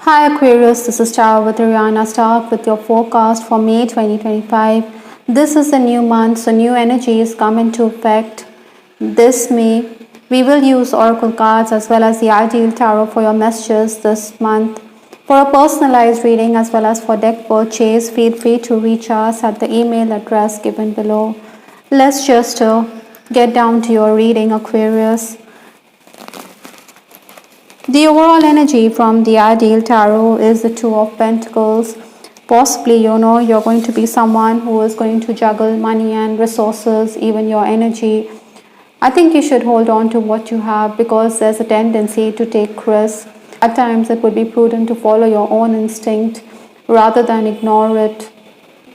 Hi Aquarius, this is Tara with Ariana. Start with your forecast for May 2025. This is a new month, so new energies come into effect this May. We will use oracle cards as well as the ideal tarot for your messages this month. For a personalized reading as well as for deck purchase, feel free to reach us at the email address given below. Let's just get down to your reading, Aquarius. The overall energy from the ideal tarot is the Two of Pentacles. Possibly, you're going to be someone who is going to juggle money and resources, even your energy. I think you should hold on to what you have because there's a tendency to take risks. At times, it would be prudent to follow your own instinct rather than ignore it.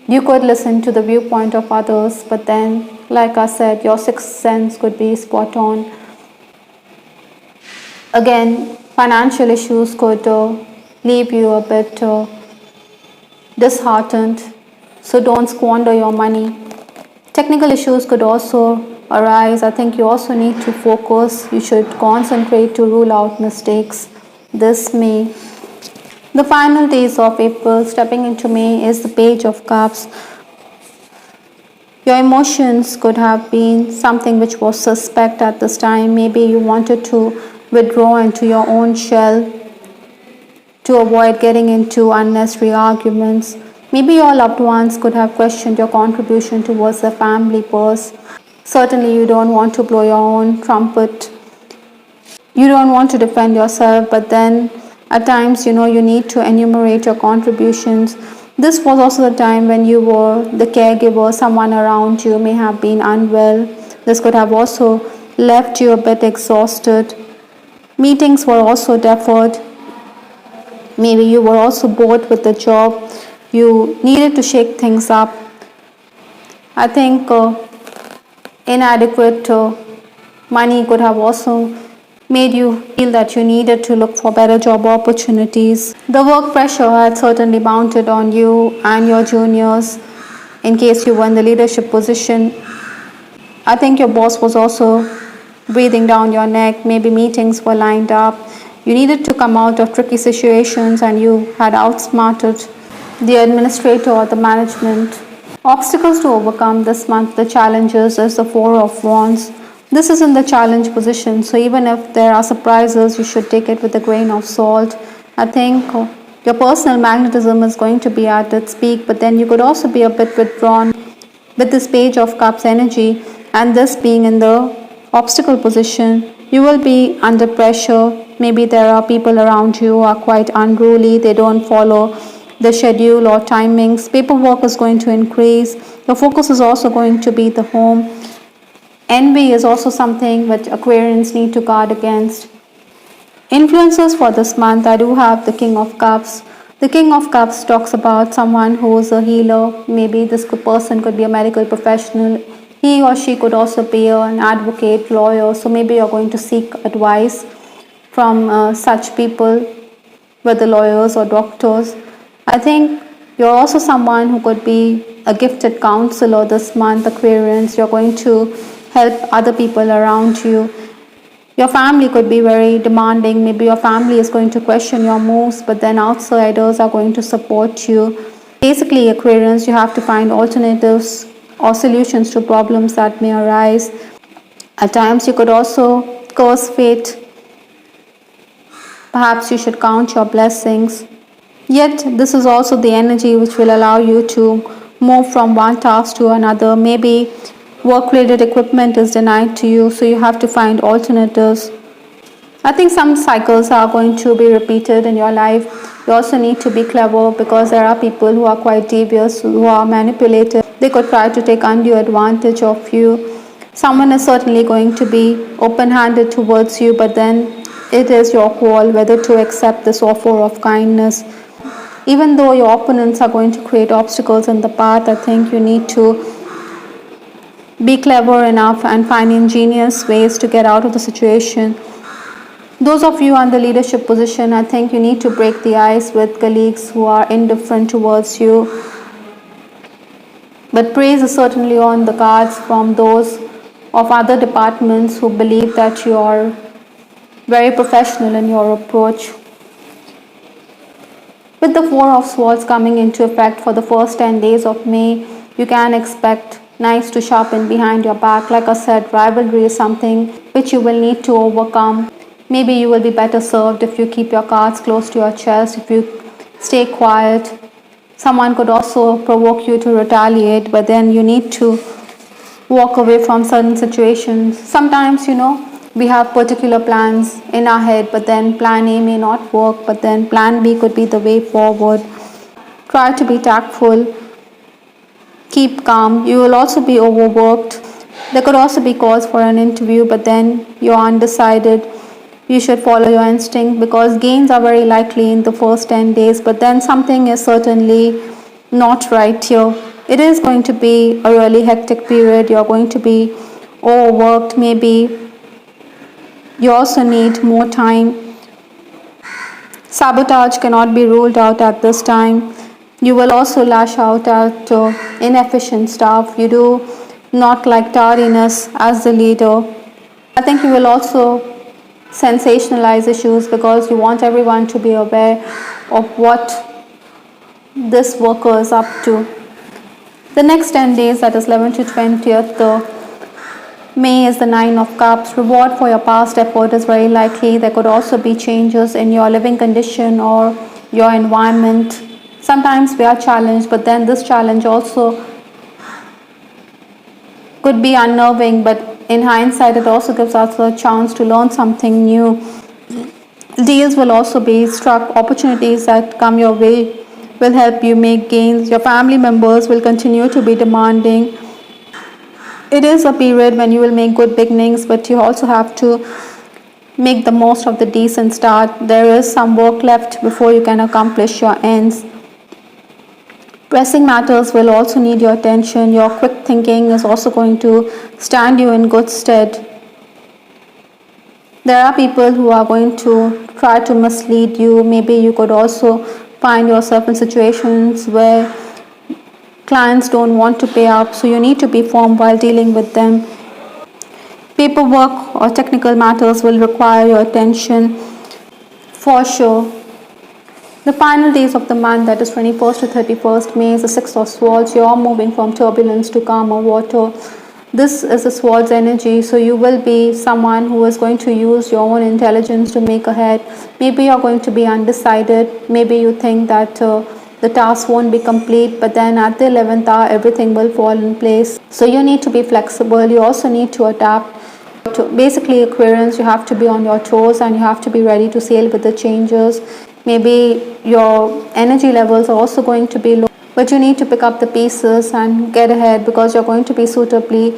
You could listen to the viewpoint of others, but then, like I said, your sixth sense could be spot on. Again, financial issues could leave you a bit disheartened, so don't squander your money. Technical issues could also arise. I think you also need to focus. You should concentrate to rule out mistakes this May. The final days of April, stepping into May, is the Page of Cups. Your emotions could have been something which was suspect at this time. Maybe you wanted to withdraw into your own shell to avoid getting into unnecessary arguments. Maybe your loved ones could have questioned your contribution towards the family purse. Certainly you don't want to blow your own trumpet. You don't want to defend yourself, but then at times, you need to enumerate your contributions. This was also the time when you were the caregiver. Someone around you may have been unwell. This could have also left you a bit exhausted. Meetings were also deferred. Maybe you were also bored with the job. You needed to shake things up. I think inadequate money could have also made you feel that you needed to look for better job opportunities. The work pressure had certainly mounted on you and your juniors in case you were in the leadership position. I think your boss was also breathing down your neck. Maybe meetings were lined up. You needed to come out of tricky situations and you had outsmarted the administrator or the management. Obstacles to overcome this month, the challenges is the Four of Wands. This is in the challenge position, so even if there are surprises, you should take it with a grain of salt. I think your personal magnetism is going to be at its peak, but then you could also be a bit withdrawn with this Page of Cups energy, and this being in the obstacle position. You will be under pressure. Maybe there are people around you who are quite unruly. They don't follow the schedule or timings. Paperwork is going to increase. Your focus is also going to be the home. Envy is also something which Aquarians need to guard against. Influences for this month, I do have the King of Cups. The King of Cups talks about someone who is a healer. Maybe this person could be a medical professional. He or she could also be an advocate, lawyer. So maybe you're going to seek advice from such people, whether lawyers or doctors. I think you're also someone who could be a gifted counselor this month, Aquarians. You're going to help other people around you. Your family could be very demanding. Maybe your family is going to question your moves, but then outsiders are going to support you. Basically, Aquarians, you have to find alternatives or solutions to problems that may arise. At times, you could also curse fate. Perhaps you should count your blessings. Yet, this is also the energy which will allow you to move from one task to another. Maybe work-related equipment is denied to you, so you have to find alternatives. I think some cycles are going to be repeated in your life. You also need to be clever because there are people who are quite devious, who are manipulative. They could try to take undue advantage of you. Someone is certainly going to be open-handed towards you, but then it is your call whether to accept this offer of kindness. Even though your opponents are going to create obstacles in the path, I think you need to be clever enough and find ingenious ways to get out of the situation. Those of you in the leadership position, I think you need to break the ice with colleagues who are indifferent towards you. But praise is certainly on the cards from those of other departments who believe that you are very professional in your approach. With the Four of Swords coming into effect for the first 10 days of May, you can expect knives to sharpen behind your back. Like I said, rivalry is something which you will need to overcome. Maybe you will be better served if you keep your cards close to your chest, if you stay quiet. Someone could also provoke you to retaliate, but then you need to walk away from certain situations. Sometimes, we have particular plans in our head, but then plan A may not work, but then plan B could be the way forward. Try to be tactful. Keep calm. You will also be overworked. There could also be calls for an interview, but then you're undecided. You should follow your instinct because gains are very likely in the first 10 days, but then something is certainly not right here. It is going to be a really hectic period. You're going to be overworked. Maybe you also need more time. Sabotage cannot be ruled out at this time. You will also lash out at inefficient staff. You do not like tardiness as the leader. I think you will also sensationalize issues because you want everyone to be aware of what this worker is up to. The next 10 days, that is 11th to 20th May, is the Nine of Cups. Reward for your past effort is very likely. There could also be changes in your living condition or your environment. Sometimes we are challenged, but then this challenge also could be unnerving, but in hindsight it also gives us a chance to learn something new. Deals will also be struck. Opportunities that come your way will help you make gains. Your family members will continue to be demanding. It is a period when you will make good beginnings, but you also have to make the most of the decent start. There is some work left before you can accomplish your ends. Pressing matters will also need your attention. Your quick thinking is also going to stand you in good stead. There are people who are going to try to mislead you. Maybe you could also find yourself in situations where clients don't want to pay up, so you need to be firm while dealing with them. Paperwork or technical matters will require your attention for sure. The final days of the month, that is 21st to 31st May, is the Six of Swords. You are moving from turbulence to calmer water. This is the Swords energy, so you will be someone who is going to use your own intelligence to make ahead. Maybe you're going to be undecided. Maybe you think that the task won't be complete, but then at the 11th hour everything will fall in place. So you need to be flexible. You also need to adapt. Basically, Aquarians, you have to be on your toes and you have to be ready to sail with the changes. Maybe your energy levels are also going to be low, but you need to pick up the pieces and get ahead because you're going to be suitably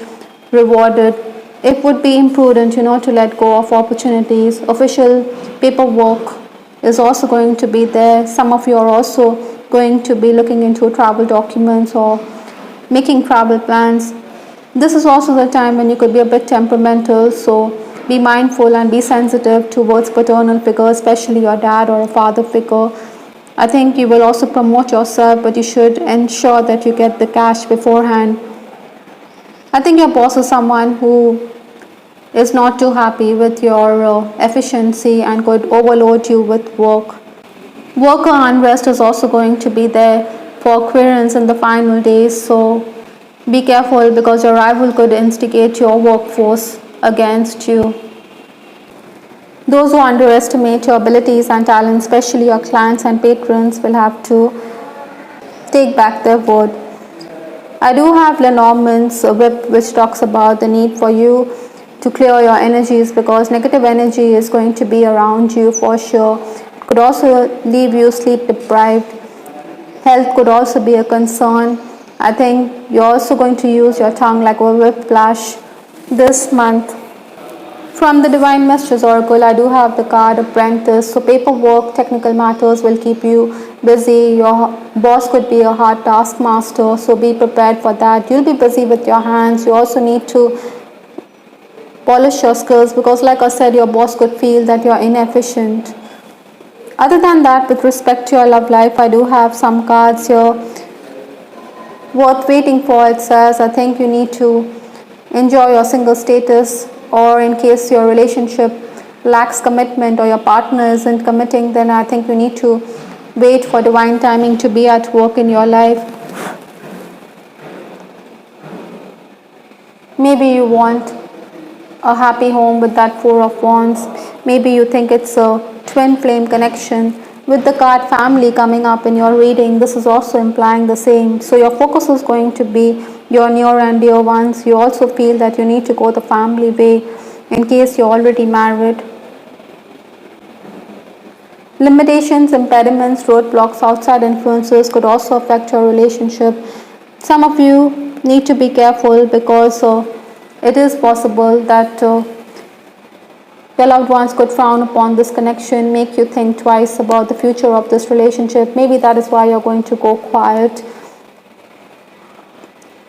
rewarded. It would be imprudent, to let go of opportunities. Official paperwork is also going to be there. Some of you are also going to be looking into travel documents or making travel plans. This is also the time when you could be a bit temperamental, so be mindful and be sensitive towards paternal figures, especially your dad or a father figure. I think you will also promote yourself, but you should ensure that you get the cash beforehand. I think your boss is someone who is not too happy with your efficiency and could overload you with work. Worker unrest is also going to be there for Aquarians in the final days, so be careful because your rival could instigate your workforce against you. Those who underestimate your abilities and talents, especially your clients and patrons, will have to take back their word. I do have Lenormand's whip, which talks about the need for you to clear your energies because negative energy is going to be around you for sure. It could also leave you sleep deprived. Health could also be a concern. I think you're also going to use your tongue like a whiplash this month. From the Divine Messages Oracle, I do have the card Apprentice. So paperwork, technical matters will keep you busy. Your boss could be a hard taskmaster, so be prepared for that. You'll be busy with your hands. You also need to polish your skills because, like I said, your boss could feel that you're inefficient. Other than that, with respect to your love life, I do have some cards here worth waiting for. It says, I think you need to enjoy your single status, or in case your relationship lacks commitment or your partner isn't committing, then I think you need to wait for divine timing to be at work in your life. Maybe you want a happy home with that Four of Wands. Maybe you think it's a twin flame connection. With the card family coming up in your reading, this is also implying the same. So your focus is going to be your near and dear ones. You also feel that you need to go the family way in case you're already married. Limitations, impediments, roadblocks, outside influences could also affect your relationship. Some of you need to be careful because it is possible that your loved ones could frown upon this connection, make you think twice about the future of this relationship. Maybe that is why you're going to go quiet.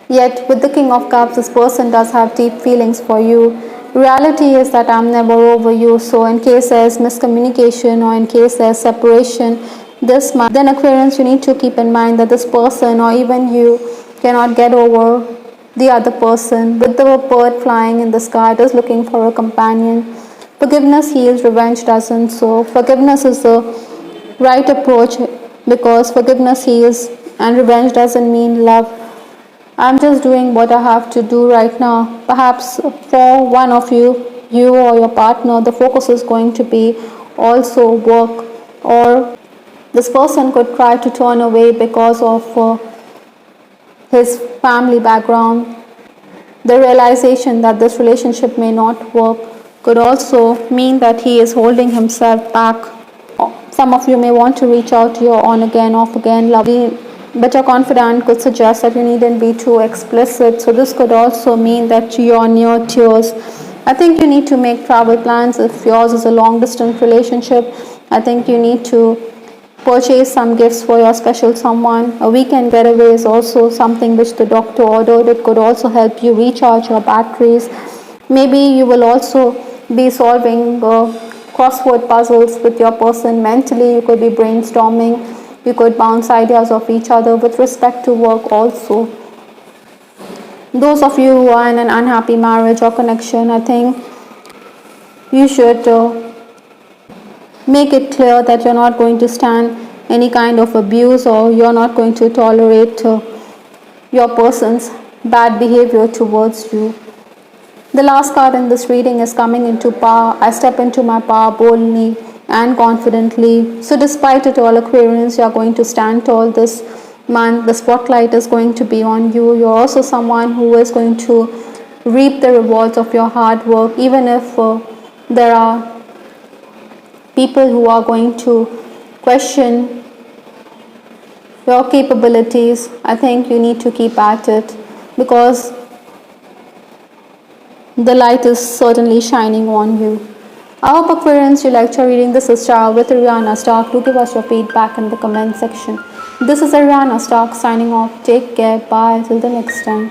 Yet with the King of Cups, this person does have deep feelings for you. Reality is that I'm never over you. So in case there's miscommunication or in case there's separation this month, then Aquarians, you need to keep in mind that this person or even you cannot get over the other person. With the bird flying in the sky, it is looking for a companion. Forgiveness heals, revenge doesn't. So forgiveness is the right approach because forgiveness heals and revenge doesn't mean love. I'm just doing what I have to do right now. Perhaps for one of you, you or your partner, the focus is going to be also work, or this person could try to turn away because of his family background. The realization that this relationship may not work could also mean that he is holding himself back. Some of you may want to reach out to your on again, off again, lovely, but your confidant could suggest that you needn't be too explicit. So this could also mean that you're near tears. I think you need to make travel plans if yours is a long distance relationship. I think you need to purchase some gifts for your special someone. A weekend getaway is also something which the doctor ordered. It could also help you recharge your batteries. Maybe you will also be solving crossword puzzles with your person mentally. You could be brainstorming. You could bounce ideas off each other with respect to work also. Those of you who are in an unhappy marriage or connection, I think you should make it clear that you're not going to stand any kind of abuse or you're not going to tolerate your person's bad behavior towards you. The last card in this reading is coming into power. I step into my power boldly and confidently. So despite it all, Aquarians, you are going to stand tall this month. The spotlight is going to be on you. You're also someone who is going to reap the rewards of your hard work, even if there are people who are going to question your capabilities. I think you need to keep at it because the light is certainly shining on you. I hope, Aquarians, you liked your reading. This is Stark with Ariana Stark. Do give us your feedback in the comment section. This is Ariana Stark signing off. Take care. Bye. Till the next time.